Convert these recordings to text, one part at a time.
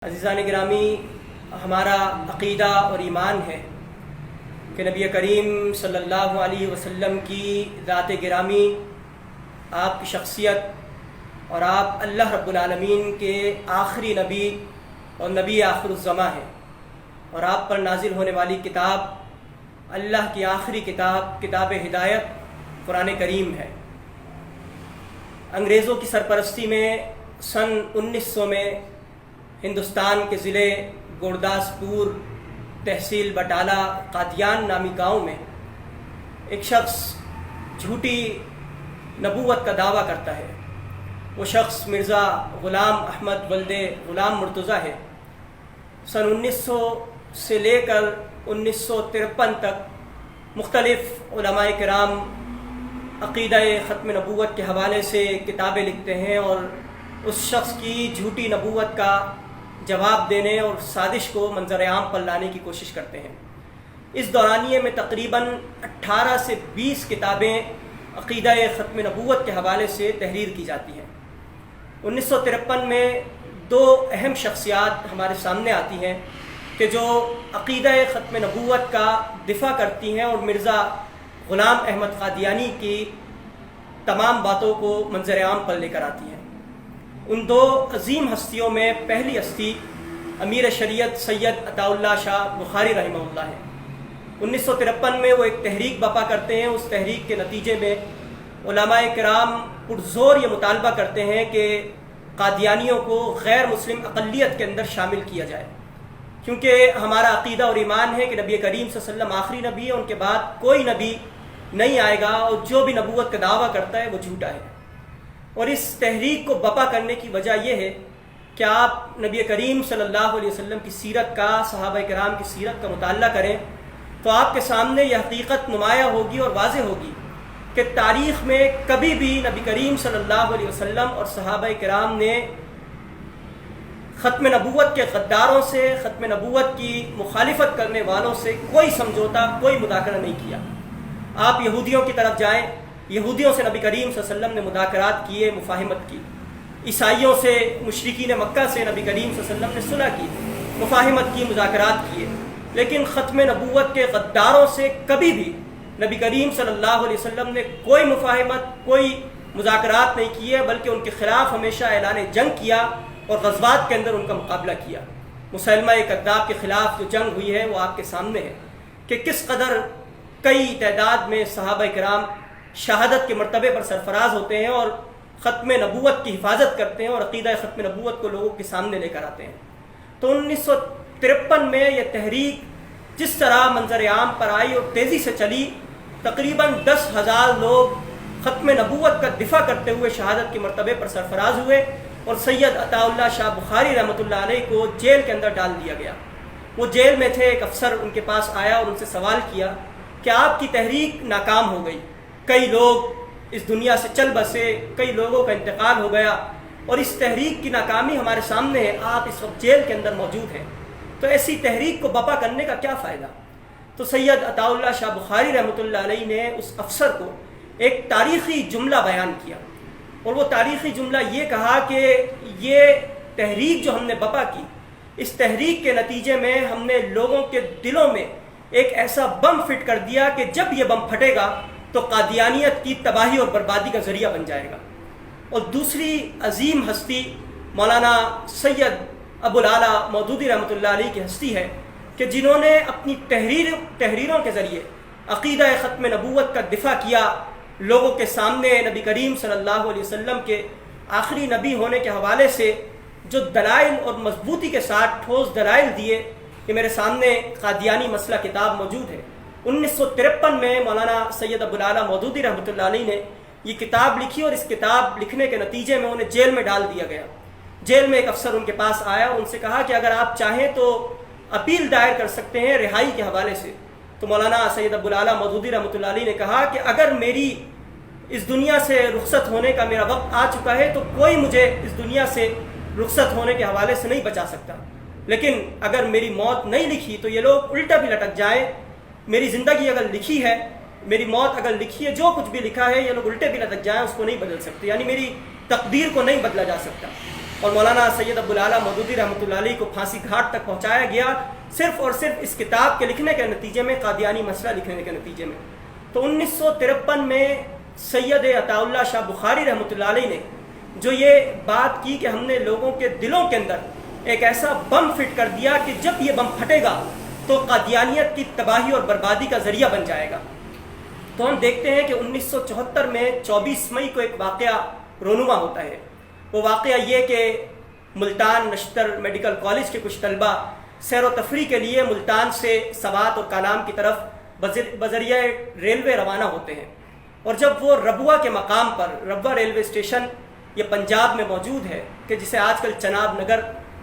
عزیزان گرامی، ہمارا عقیدہ اور ایمان ہے کہ نبی کریم صلی اللہ علیہ وسلم کی ذات گرامی، آپ کی شخصیت اور آپ اللہ رب العالمین کے آخری نبی اور نبی آخر الزماں ہیں، اور آپ پر نازل ہونے والی کتاب اللہ کی آخری کتاب ہدایت قرآن کریم ہے۔ انگریزوں کی سرپرستی میں سن 1900 میں ہندوستان کے ضلع گورداسپور، تحصیل بٹالہ، قادیان نامی گاؤں میں ایک شخص جھوٹی نبوت کا دعویٰ کرتا ہے۔ وہ شخص مرزا غلام احمد ولد غلام مرتضیٰ ہے۔ سن 1900 سے لے کر 1953 تک مختلف علماء کرام عقیدہ ختم نبوت کے حوالے سے کتابیں لکھتے ہیں اور اس شخص کی جھوٹی نبوت کا جواب دینے اور سازش کو منظر عام پر لانے کی کوشش کرتے ہیں۔ اس دورانیے میں تقریباً 18 سے 20 کتابیں عقیدہ ختم نبوت کے حوالے سے تحریر کی جاتی ہیں۔ 1953 میں دو اہم شخصیات ہمارے سامنے آتی ہیں کہ جو عقیدہ ختم نبوت کا دفاع کرتی ہیں اور مرزا غلام احمد قادیانی کی تمام باتوں کو منظر عام پر لے کر آتی ہیں۔ ان دو عظیم ہستیوں میں پہلی ہستی امیر شریعت سید عطا اللہ شاہ بخاری رحمہ اللہ ہے۔ 1953 میں وہ ایک تحریک برپا کرتے ہیں۔ اس تحریک کے نتیجے میں علماء کرام پرزور یہ مطالبہ کرتے ہیں کہ قادیانیوں کو غیر مسلم اقلیت کے اندر شامل کیا جائے، کیونکہ ہمارا عقیدہ اور ایمان ہے کہ نبی کریم صلی اللہ علیہ وسلم آخری نبی ہے، ان کے بعد کوئی نبی نہیں آئے گا، اور جو بھی نبوت کا دعویٰ کرتا ہے وہ جھوٹا ہے۔ اور اس تحریک کو بپا کرنے کی وجہ یہ ہے کہ آپ نبی کریم صلی اللہ علیہ وسلم کی سیرت کا، صحابہ کرام کی سیرت کا مطالعہ کریں تو آپ کے سامنے یہ حقیقت نمایاں ہوگی اور واضح ہوگی کہ تاریخ میں کبھی بھی نبی کریم صلی اللہ علیہ وسلم اور صحابہ کرام نے ختم نبوت کے غداروں سے، ختم نبوت کی مخالفت کرنے والوں سے کوئی سمجھوتا، کوئی مذاکرہ نہیں کیا۔ آپ یہودیوں کی طرف جائیں، یہودیوں سے نبی کریم صلی اللہ علیہ وسلم نے مذاکرات کیے، مفاہمت کی۔ عیسائیوں سے، مشرکین مکہ سے نبی کریم صلی اللہ علیہ وسلم نے صلح کی، مفاہمت کی، مذاکرات کیے، لیکن ختم نبوت کے غداروں سے کبھی بھی نبی کریم صلی اللہ علیہ وسلم نے کوئی مفاہمت، کوئی مذاکرات نہیں کیے، بلکہ ان کے خلاف ہمیشہ اعلان جنگ کیا اور غزوات کے اندر ان کا مقابلہ کیا۔ مسلمہ کذاب کے خلاف جو جنگ ہوئی ہے وہ آپ کے سامنے ہے کہ کس قدر کئی تعداد میں صحابہ کرام شہادت کے مرتبے پر سرفراز ہوتے ہیں اور ختم نبوت کی حفاظت کرتے ہیں اور عقیدہ ختم نبوت کو لوگوں کے سامنے لے کر آتے ہیں۔ تو 1953 میں یہ تحریک جس طرح منظر عام پر آئی اور تیزی سے چلی، تقریباً 10,000 لوگ ختم نبوت کا دفاع کرتے ہوئے شہادت کے مرتبے پر سرفراز ہوئے اور سید عطا اللہ شاہ بخاری رحمۃ اللہ علیہ کو جیل کے اندر ڈال دیا گیا۔ وہ جیل میں تھے، ایک افسر ان کے پاس آیا اور ان سے سوال کیا کہ آپ کی تحریک ناکام ہو گئی، کئی لوگ اس دنیا سے چل بسے، کئی لوگوں کا انتقال ہو گیا، اور اس تحریک کی ناکامی ہمارے سامنے ہے، آپ اس وقت جیل کے اندر موجود ہیں، تو ایسی تحریک کو بپا کرنے کا کیا فائدہ؟ تو سید عطا اللہ شاہ بخاری رحمۃ اللہ علیہ نے اس افسر کو ایک تاریخی جملہ بیان کیا، اور وہ تاریخی جملہ یہ کہا کہ یہ تحریک جو ہم نے بپا کی، اس تحریک کے نتیجے میں ہم نے لوگوں کے دلوں میں ایک ایسا بم فٹ کر دیا کہ جب یہ بم پھٹے گا تو قادیانیت کی تباہی اور بربادی کا ذریعہ بن جائے گا۔ اور دوسری عظیم ہستی مولانا سید ابو العالیٰ مودودی رحمۃ اللہ علیہ کی ہستی ہے کہ جنہوں نے اپنی تحریروں کے ذریعے عقیدہ ختم نبوت کا دفاع کیا، لوگوں کے سامنے نبی کریم صلی اللہ علیہ وسلم کے آخری نبی ہونے کے حوالے سے جو دلائل اور مضبوطی کے ساتھ ٹھوس دلائل دیے کہ میرے سامنے قادیانی مسئلہ کتاب موجود ہے۔ 1953 میں مولانا سید ابو العالیٰ مودودی رحمۃ اللہ علیہ نے یہ کتاب لکھی، اور اس کتاب لکھنے کے نتیجے میں انہیں جیل میں ڈال دیا گیا۔ جیل میں ایک افسر ان کے پاس آیا اور ان سے کہا کہ اگر آپ چاہیں تو اپیل دائر کر سکتے ہیں رہائی کے حوالے سے۔ تو مولانا سید ابو العالیٰ مودودی رحمۃ اللہ علیہ نے کہا کہ اگر میری اس دنیا سے رخصت ہونے کا میرا وقت آ چکا ہے تو کوئی مجھے اس دنیا سے رخصت ہونے کے حوالے سے نہیں بچا سکتا، لیکن اگر میری موت نہیں لکھی تو یہ لوگ الٹا بھی لٹک جائیں، میری زندگی اگر لکھی ہے، میری موت اگر لکھی ہے، جو کچھ بھی لکھا ہے یہ لوگ الٹے بھی لٹک جائیں، اس کو نہیں بدل سکتے، یعنی میری تقدیر کو نہیں بدلا جا سکتا۔ اور مولانا سید ابوالعلا مودودی رحمۃ اللہ علیہ کو پھانسی گھاٹ تک پہنچایا گیا صرف اور صرف اس کتاب کے لکھنے کے نتیجے میں، قادیانی مسئلہ لکھنے کے نتیجے میں۔ تو 1953 میں سید عطا اللہ شاہ بخاری رحمۃ اللہ علیہ نے جو یہ بات کی کہ ہم نے لوگوں کے دلوں کے اندر ایک ایسا بم فٹ کر دیا کہ جب یہ بم پھٹے گا تو قادیانیت کی تباہی اور بربادی کا ذریعہ بن جائے گا۔ تو ہم دیکھتے ہیں کہ 1974 میں 24 مئی کو ایک واقعہ رونما ہوتا ہے۔ وہ واقعہ یہ کہ ملتان نشتر میڈیکل کالج کے کچھ طلبہ سیر و تفریح کے لیے ملتان سے سوات اور کالام کی طرف بذریعہ ریلوے روانہ ہوتے ہیں، اور جب وہ ربوہ کے مقام پر، ربوہ ریلوے اسٹیشن یہ پنجاب میں موجود ہے کہ جسے آج کل چناب نگر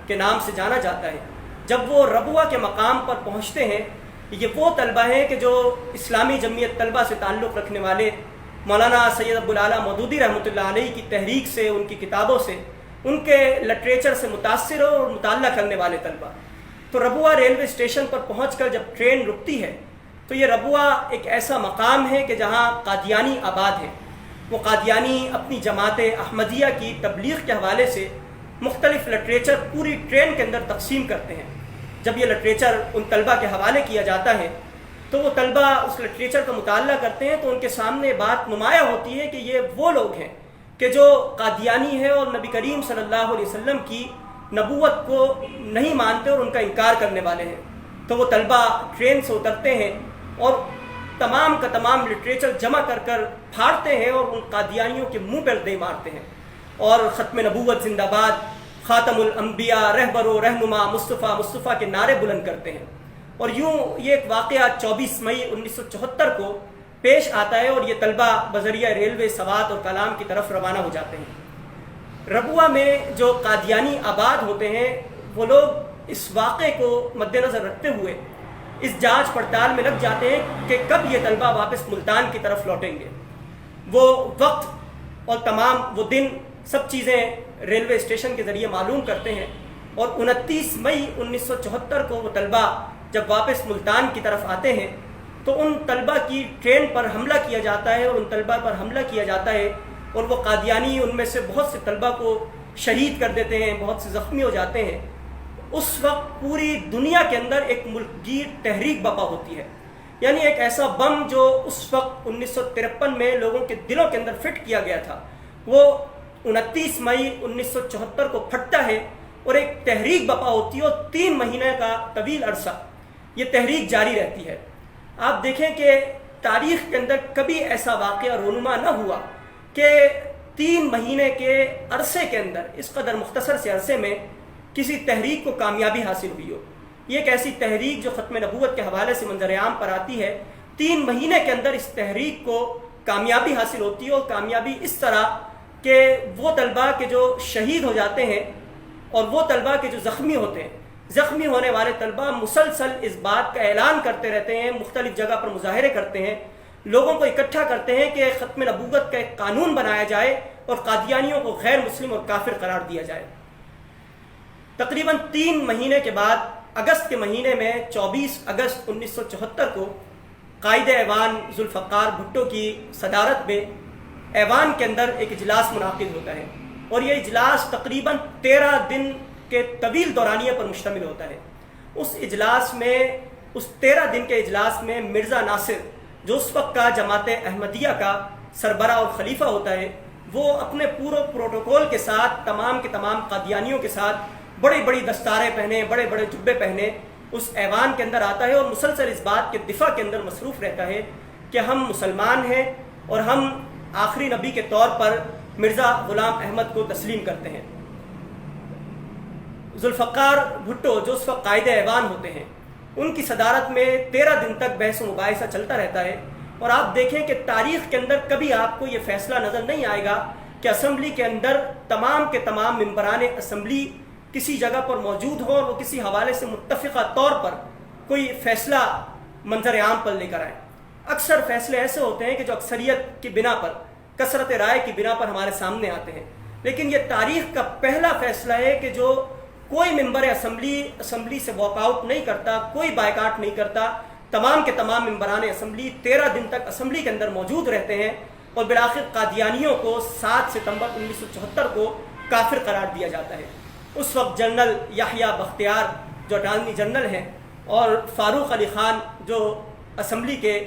کے نام سے جانا جاتا ہے، جب وہ ربوہ کے مقام پر پہنچتے ہیں، یہ وہ طلبہ ہیں کہ جو اسلامی جمعیت طلبہ سے تعلق رکھنے والے مولانا سید ابوالعلا مودودی رحمۃ اللہ علیہ کی تحریک سے، ان کی کتابوں سے، ان کے لٹریچر سے متاثر اور مطالعہ کرنے والے طلبہ۔ تو ربوہ ریلوے اسٹیشن پر پہنچ کر جب ٹرین رکتی ہے تو یہ ربوہ ایک ایسا مقام ہے کہ جہاں قادیانی آباد ہیں۔ وہ قادیانی اپنی جماعت احمدیہ کی تبلیغ کے حوالے سے مختلف لٹریچر پوری ٹرین کے اندر تقسیم کرتے ہیں۔ جب یہ لٹریچر ان طلبہ کے حوالے کیا جاتا ہے تو وہ طلبہ اس لٹریچر کا مطالعہ کرتے ہیں، تو ان کے سامنے بات نمایاں ہوتی ہے کہ یہ وہ لوگ ہیں کہ جو قادیانی ہے اور نبی کریم صلی اللہ علیہ وسلم کی نبوت کو نہیں مانتے اور ان کا انکار کرنے والے ہیں۔ تو وہ طلبہ ٹرین سے اترتے ہیں اور تمام کا تمام لٹریچر جمع کر کر پھاڑتے ہیں اور ان قادیانیوں کے منہ پر دے مارتے ہیں، اور ختم نبوت زندہ باد، خاتم الانبیاء، رہبر و رہنما مصطفیٰ مصطفیٰ کے نعرے بلند کرتے ہیں۔ اور یوں یہ ایک واقعہ 24 مئی 1974 کو پیش آتا ہے، اور یہ طلبہ بذریعہ ریلوے سوات اور کالام کی طرف روانہ ہو جاتے ہیں۔ ربوہ میں جو قادیانی آباد ہوتے ہیں وہ لوگ اس واقعے کو مد نظر رکھتے ہوئے اس جانچ پڑتال میں لگ جاتے ہیں کہ کب یہ طلبہ واپس ملتان کی طرف لوٹیں گے۔ وہ وقت اور تمام وہ دن سب چیزیں ریلوے اسٹیشن کے ذریعے معلوم کرتے ہیں، اور 29 مئی 1974 کو وہ طلبہ جب واپس ملتان کی طرف آتے ہیں تو ان طلبہ کی ٹرین پر حملہ کیا جاتا ہے، اور ان طلبہ پر حملہ کیا جاتا ہے، اور وہ قادیانی ان میں سے بہت سے طلبہ کو شہید کر دیتے ہیں، بہت سے زخمی ہو جاتے ہیں۔ اس وقت پوری دنیا کے اندر ایک ملک گیر تحریک برپا ہوتی ہے، یعنی ایک ایسا بم جو اس وقت 1953 میں لوگوں کے دلوں کے اندر فٹ کیا گیا تھا، وہ 29 مئی 1974 کو پھٹتا ہے، اور ایک تحریک برپا ہوتی ہے، اور 3 مہینے کا طویل عرصہ یہ تحریک جاری رہتی ہے۔ آپ دیکھیں کہ تاریخ کے اندر کبھی ایسا واقعہ رونما نہ ہوا کہ 3 مہینے کے عرصے کے اندر، اس قدر مختصر سے عرصے میں کسی تحریک کو کامیابی حاصل ہوئی ہو۔ یہ ایک ایسی تحریک جو ختم نبوت کے حوالے سے منظر عام پر آتی ہے، 3 مہینے کے اندر اس تحریک کو کامیابی حاصل ہوتی ہے، اور کامیابی اس طرح کہ وہ طلبہ کے جو شہید ہو جاتے ہیں اور وہ طلبہ کے جو زخمی ہوتے ہیں، زخمی ہونے والے طلبہ مسلسل اس بات کا اعلان کرتے رہتے ہیں، مختلف جگہ پر مظاہرے کرتے ہیں، لوگوں کو اکٹھا کرتے ہیں کہ ختم نبوت کا ایک قانون بنایا جائے اور قادیانیوں کو غیر مسلم اور کافر قرار دیا جائے۔ تقریباً 3 مہینے کے بعد اگست کے مہینے میں 24 اگست 1974 کو قائد ایوان ذوالفقار بھٹو کی صدارت میں ایوان کے اندر ایک اجلاس منعقد ہوتا ہے، اور یہ اجلاس تقریباً 13 دن کے طویل دورانیے پر مشتمل ہوتا ہے۔ اس اجلاس میں، اس 13 دن کے اجلاس میں مرزا ناصر جو اس وقت کا جماعت احمدیہ کا سربراہ اور خلیفہ ہوتا ہے، وہ اپنے پورے پروٹوکول کے ساتھ تمام کے تمام قادیانیوں کے ساتھ بڑی بڑی دستاریں پہنے، بڑے بڑے جبے پہنے اس ایوان کے اندر آتا ہے، اور مسلسل اس بات کے دفاع کے اندر مصروف رہتا ہے کہ ہم مسلمان ہیں اور ہم آخری نبی کے طور پر مرزا غلام احمد کو تسلیم کرتے ہیں۔ ذوالفقار بھٹو جو اس وقت قائد ایوان ہوتے ہیں، ان کی صدارت میں 13 دن تک بحث و مباحثہ چلتا رہتا ہے، اور آپ دیکھیں کہ تاریخ کے اندر کبھی آپ کو یہ فیصلہ نظر نہیں آئے گا کہ اسمبلی کے اندر تمام کے تمام ممبران اسمبلی کسی جگہ پر موجود ہوں اور وہ کسی حوالے سے متفقہ طور پر کوئی فیصلہ منظر عام پر لے کر آئیں۔ اکثر فیصلے ایسے ہوتے ہیں کہ جو اکثریت کی بنا پر، کثرت رائے کی بنا پر ہمارے سامنے آتے ہیں، لیکن یہ تاریخ کا پہلا فیصلہ ہے کہ جو کوئی ممبر اسمبلی سے واک آؤٹ نہیں کرتا، کوئی بائیکاٹ نہیں کرتا، تمام کے تمام ممبران اسمبلی 13 دن تک اسمبلی کے اندر موجود رہتے ہیں، اور بالآخر قادیانیوں کو 7 ستمبر 1974 کو کافر قرار دیا جاتا ہے۔ اس وقت جنرل یحییٰ بختیار جو اٹارنی جنرل ہیں اور فاروق علی خان جو اسمبلی کے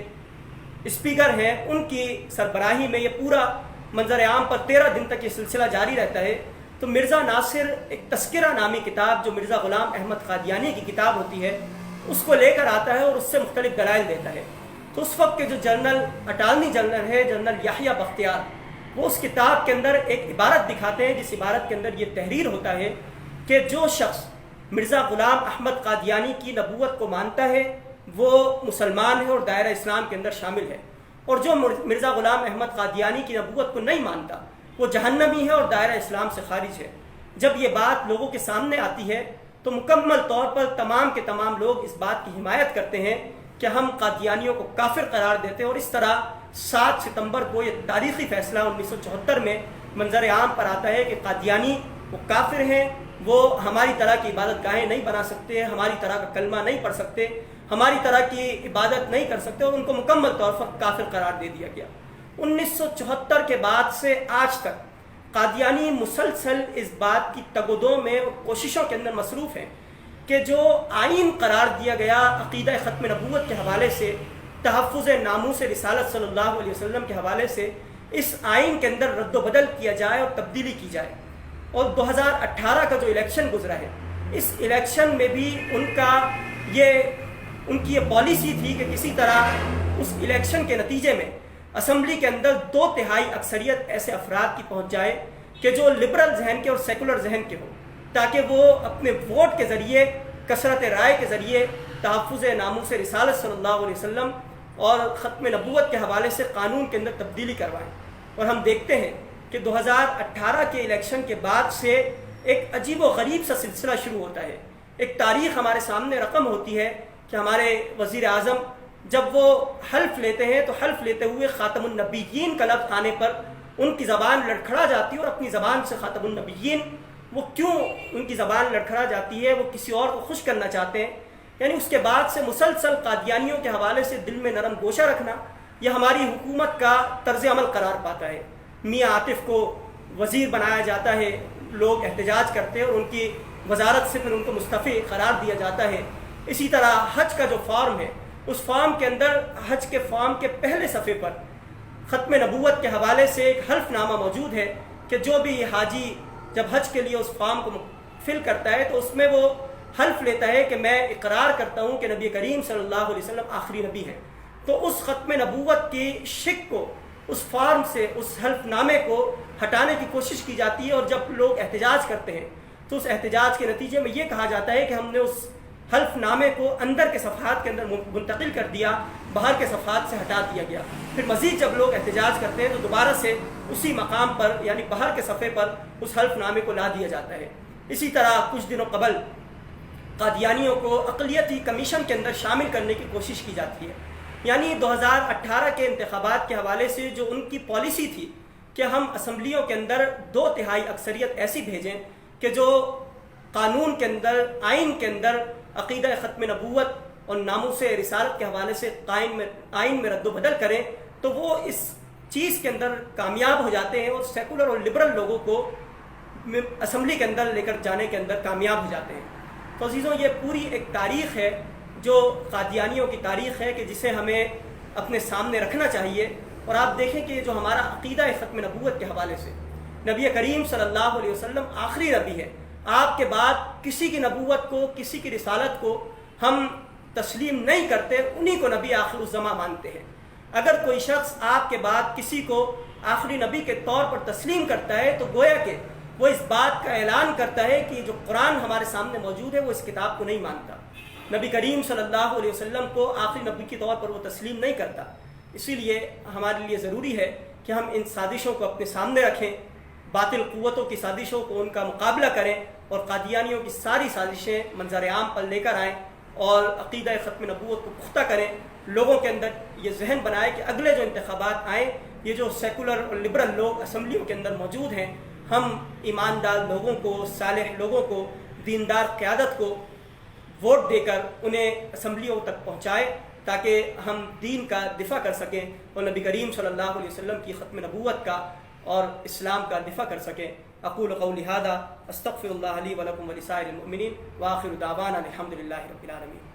اسپیکر ہیں، ان کی سربراہی میں یہ پورا منظر عام پر 13 دن تک یہ سلسلہ جاری رہتا ہے۔ تو مرزا ناصر ایک تذکرہ نامی کتاب جو مرزا غلام احمد قادیانی کی کتاب ہوتی ہے اس کو لے کر آتا ہے اور اس سے مختلف دلائل دیتا ہے۔ تو اس وقت کے جو جنرل اٹارنی جنرل ہے جنرل یحییٰ بختیار، وہ اس کتاب کے اندر ایک عبارت دکھاتے ہیں جس عبارت کے اندر یہ تحریر ہوتا ہے کہ جو شخص مرزا غلام احمد قادیانی کی نبوت کو مانتا ہے وہ مسلمان ہے اور دائرہ اسلام کے اندر شامل ہے، اور جو مرزا غلام احمد قادیانی کی نبوت کو نہیں مانتا وہ جہنمی ہے اور دائرہ اسلام سے خارج ہے۔ جب یہ بات لوگوں کے سامنے آتی ہے تو مکمل طور پر تمام کے تمام لوگ اس بات کی حمایت کرتے ہیں کہ ہم قادیانیوں کو کافر قرار دیتے ہیں، اور اس طرح 7 ستمبر کو یہ تاریخی فیصلہ 1974 میں منظر عام پر آتا ہے کہ قادیانی وہ کافر ہیں، وہ ہماری طرح کی عبادت گاہیں نہیں بنا سکتے، ہماری طرح کا کلمہ نہیں پڑھ سکتے، ہماری طرح کی عبادت نہیں کر سکتے، اور ان کو مکمل طور پر کافر قرار دے دیا گیا۔ 1974 کے بعد سے آج تک قادیانی مسلسل اس بات کی تگودوں میں اور کوششوں کے اندر مصروف ہیں کہ جو آئین قرار دیا گیا عقیدہ ختم نبوت کے حوالے سے، تحفظ ناموس رسالت صلی اللہ علیہ وسلم کے حوالے سے، اس آئین کے اندر رد و بدل کیا جائے اور تبدیلی کی جائے۔ اور 2018 کا جو الیکشن گزرا ہے، اس الیکشن میں بھی ان کی یہ پالیسی تھی کہ کسی طرح اس الیکشن کے نتیجے میں اسمبلی کے اندر 2/3 اکثریت ایسے افراد کی پہنچ جائے کہ جو لبرل ذہن کے اور سیکولر ذہن کے ہوں، تاکہ وہ اپنے ووٹ کے ذریعے، کثرت رائے کے ذریعے تحفظ ناموس رسالت صلی اللہ علیہ وسلم اور ختم نبوت کے حوالے سے قانون کے اندر تبدیلی کروائیں۔ اور ہم دیکھتے ہیں کہ 2018 کے الیکشن کے بعد سے ایک عجیب و غریب سا سلسلہ شروع ہوتا ہے۔ ایک تاریخ ہمارے سامنے رقم ہوتی ہے کہ ہمارے وزیر اعظم جب وہ حلف لیتے ہیں تو حلف لیتے ہوئے خاتم النبیین کا لفظ آنے پر ان کی زبان لڑکھڑا جاتی ہے، اور اپنی زبان سے خاتم النبیین، وہ کیوں ان کی زبان لڑکھڑا جاتی ہے؟ وہ کسی اور کو خوش کرنا چاہتے ہیں۔ یعنی اس کے بعد سے مسلسل قادیانیوں کے حوالے سے دل میں نرم گوشہ رکھنا یہ ہماری حکومت کا طرز عمل قرار پاتا ہے۔ میاں عاطف کو وزیر بنایا جاتا ہے، لوگ احتجاج کرتے ہیں اور ان کی وزارت سے پھر ان کو مستعفی قرار دیا جاتا ہے۔ اسی طرح حج کا جو فارم ہے، اس فارم کے اندر، حج کے فارم کے پہلے صفحے پر ختم نبوت کے حوالے سے ایک حلف نامہ موجود ہے کہ جو بھی حاجی جب حج کے لیے اس فارم کو فل کرتا ہے تو اس میں وہ حلف لیتا ہے کہ میں اقرار کرتا ہوں کہ نبی کریم صلی اللہ علیہ وسلم آخری نبی ہیں۔ تو اس ختم نبوت کی شک کو اس فارم سے، اس حلف نامے کو ہٹانے کی کوشش کی جاتی ہے، اور جب لوگ احتجاج کرتے ہیں تو اس احتجاج کے نتیجے میں یہ کہا جاتا ہے کہ ہم نے اس حلف نامے کو اندر کے صفحات کے اندر منتقل کر دیا، باہر کے صفحات سے ہٹا دیا گیا۔ پھر مزید جب لوگ احتجاج کرتے ہیں تو دوبارہ سے اسی مقام پر، یعنی باہر کے صفحے پر اس حلف نامے کو لا دیا جاتا ہے۔ اسی طرح کچھ دنوں قبل قادیانیوں کو اقلیتی کمیشن کے اندر شامل کرنے کی کوشش کی جاتی ہے۔ یعنی 2018 کے انتخابات کے حوالے سے جو ان کی پالیسی تھی کہ ہم اسمبلیوں کے اندر 2/3 اکثریت ایسی بھیجیں کہ جو قانون کے اندر، آئین کے اندر عقیدہ ختم نبوت اور ناموس رسالت کے حوالے سے آئین میں رد و بدل کریں، تو وہ اس چیز کے اندر کامیاب ہو جاتے ہیں اور سیکولر اور لبرل لوگوں کو اسمبلی کے اندر لے کر جانے کے اندر کامیاب ہو جاتے ہیں۔ تو عزیزوں، یہ پوری ایک تاریخ ہے جو قادیانیوں کی تاریخ ہے کہ جسے ہمیں اپنے سامنے رکھنا چاہیے۔ اور آپ دیکھیں کہ جو ہمارا عقیدہ ختم نبوت کے حوالے سے، نبی کریم صلی اللہ علیہ وسلم آخری نبی ہے، آپ کے بعد کسی کی نبوت کو، کسی کی رسالت کو ہم تسلیم نہیں کرتے، انہی کو نبی آخر الزماں مانتے ہیں۔ اگر کوئی شخص آپ کے بعد کسی کو آخری نبی کے طور پر تسلیم کرتا ہے تو گویا کہ وہ اس بات کا اعلان کرتا ہے کہ جو قرآن ہمارے سامنے موجود ہے وہ اس کتاب کو نہیں مانتا، نبی کریم صلی اللہ علیہ وسلم کو آخری نبی کے طور پر وہ تسلیم نہیں کرتا۔ اسی لیے ہمارے لیے ضروری ہے کہ ہم ان سازشوں کو اپنے سامنے رکھیں، باطل قوتوں کی سازشوں کو، ان کا مقابلہ کریں، اور قادیانیوں کی ساری سازشیں منظر عام پر لے کر آئیں اور عقیدہ ختم نبوت کو پختہ کریں، لوگوں کے اندر یہ ذہن بنائے کہ اگلے جو انتخابات آئیں، یہ جو سیکولر اور لبرل لوگ اسمبلیوں کے اندر موجود ہیں، ہم ایماندار لوگوں کو، صالح لوگوں کو، دیندار قیادت کو ووٹ دے کر انہیں اسمبلیوں تک پہنچائے تاکہ ہم دین کا دفاع کر سکیں اور نبی کریم صلی اللہ علیہ وسلم کی ختم نبوت کا اور اسلام کا دفاع کر سکیں۔ اقول قولی ھذا استغفر اللہ لی ولکم ولسائر المؤمنین وآخر دعوانا الحمد للہ رب العالمین.